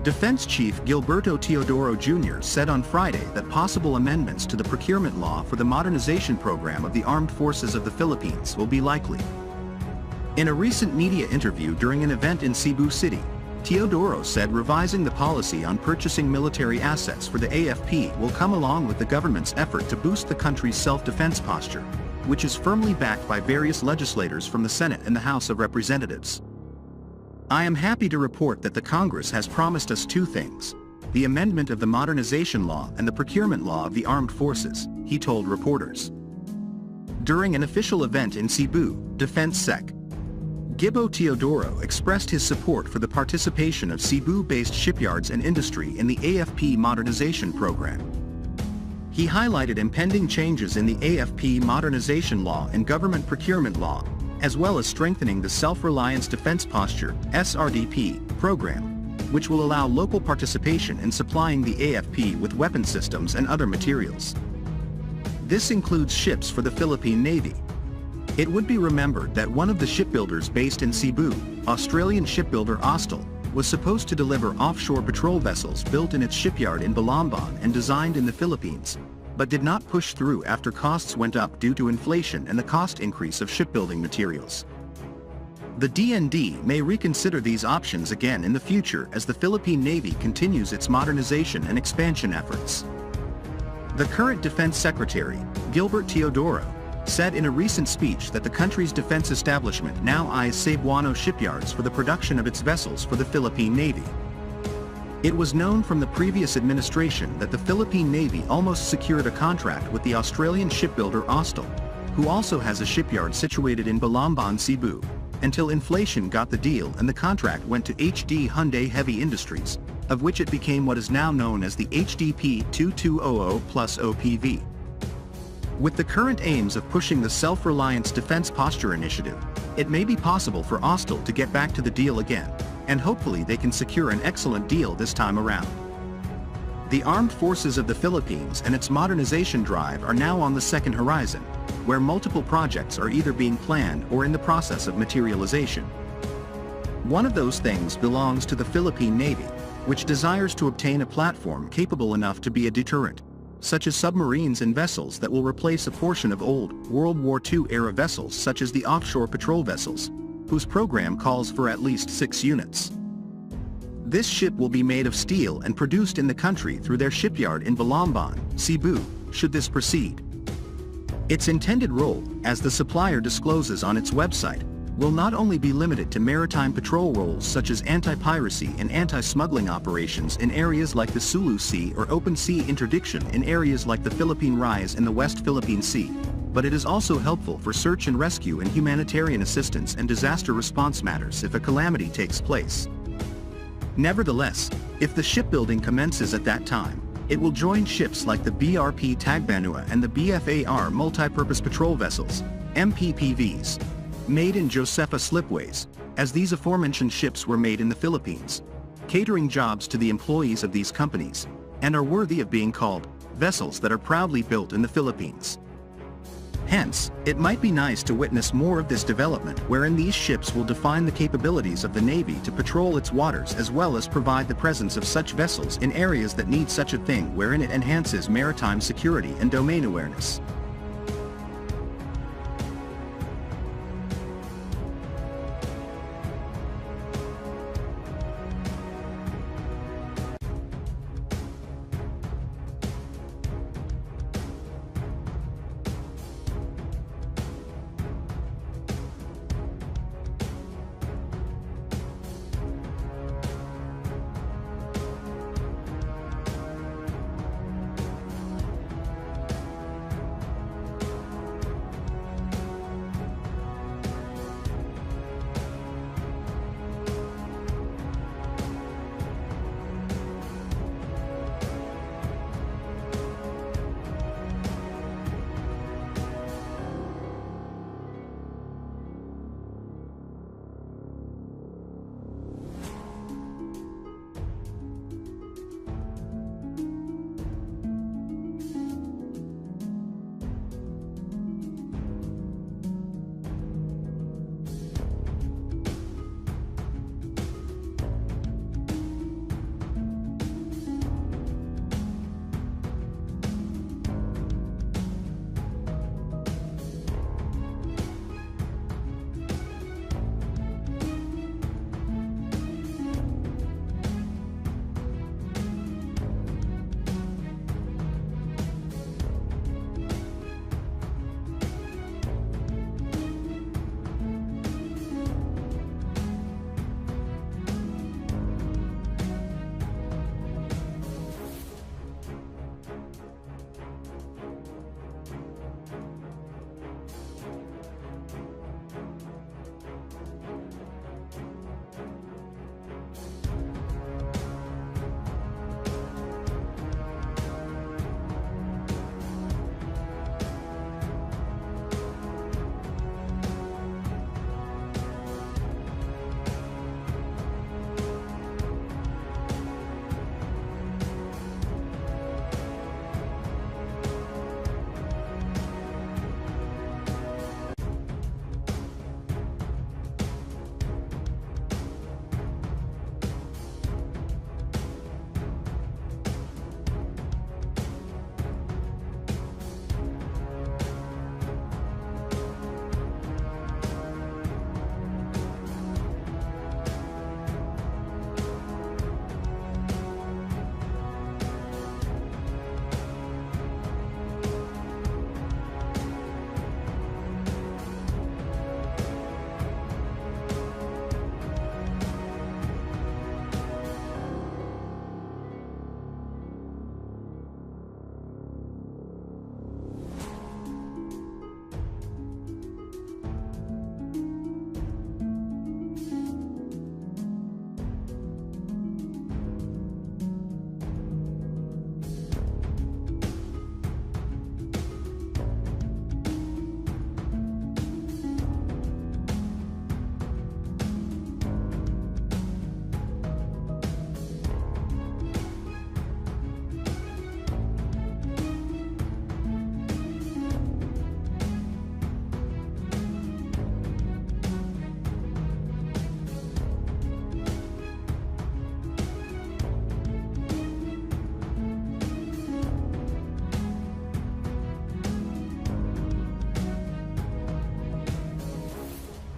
Defense Chief Gilberto Teodoro Jr. said on Friday that possible amendments to the procurement law for the modernization program of the Armed Forces of the Philippines will be likely. In a recent media interview during an event in Cebu City, Teodoro said revising the policy on purchasing military assets for the AFP will come along with the government's effort to boost the country's self-defense posture, which is firmly backed by various legislators from the Senate and the House of Representatives. I am happy to report that the Congress has promised us two things: the amendment of the modernization law and the procurement law of the armed forces, he told reporters. During an official event in Cebu, Defense Sec. Gibo Teodoro expressed his support for the participation of Cebu-based shipyards and industry in the AFP modernization program. He highlighted impending changes in the AFP modernization law and government procurement law, as well as strengthening the Self-Reliance Defense Posture (SRDP) program, which will allow local participation in supplying the AFP with weapon systems and other materials. This includes ships for the Philippine Navy. It would be remembered that one of the shipbuilders based in Cebu, Australian shipbuilder Austal, was supposed to deliver offshore patrol vessels built in its shipyard in Balamban and designed in the Philippines, but did not push through after costs went up due to inflation and the cost increase of shipbuilding materials. The DND may reconsider these options again in the future as the Philippine Navy continues its modernization and expansion efforts. The current Defense Secretary, Gilbert Teodoro, said in a recent speech that the country's defense establishment now eyes Cebuano shipyards for the production of its vessels for the Philippine Navy. It was known from the previous administration that the Philippine Navy almost secured a contract with the Australian shipbuilder Austal, who also has a shipyard situated in Balamban, Cebu, until inflation got the deal and the contract went to HD Hyundai Heavy Industries, of which it became what is now known as the HDP 2200 plus OPV. With the current aims of pushing the Self-Reliance Defense Posture Initiative, it may be possible for Austal to get back to the deal again, and hopefully they can secure an excellent deal this time around. The Armed Forces of the Philippines and its modernization drive are now on the second horizon, where multiple projects are either being planned or in the process of materialization. One of those things belongs to the Philippine Navy, which desires to obtain a platform capable enough to be a deterrent, such as submarines and vessels that will replace a portion of old World War II-era vessels such as the offshore patrol vessels, whose program calls for at least 6 units. This ship will be made of steel and produced in the country through their shipyard in Balamban, Cebu, should this proceed. Its intended role, as the supplier discloses on its website, will not only be limited to maritime patrol roles such as anti-piracy and anti-smuggling operations in areas like the Sulu Sea or open sea interdiction in areas like the Philippine Rise and the West Philippine Sea, but it is also helpful for search and rescue and humanitarian assistance and disaster response matters if a calamity takes place. Nevertheless, if the shipbuilding commences at that time, it will join ships like the BRP Tagbanua and the BFAR multipurpose patrol vessels, MPPVs, made in Josefa slipways, as these aforementioned ships were made in the Philippines, catering jobs to the employees of these companies, and are worthy of being called vessels that are proudly built in the Philippines. Hence, it might be nice to witness more of this development wherein these ships will define the capabilities of the Navy to patrol its waters as well as provide the presence of such vessels in areas that need such a thing wherein it enhances maritime security and domain awareness.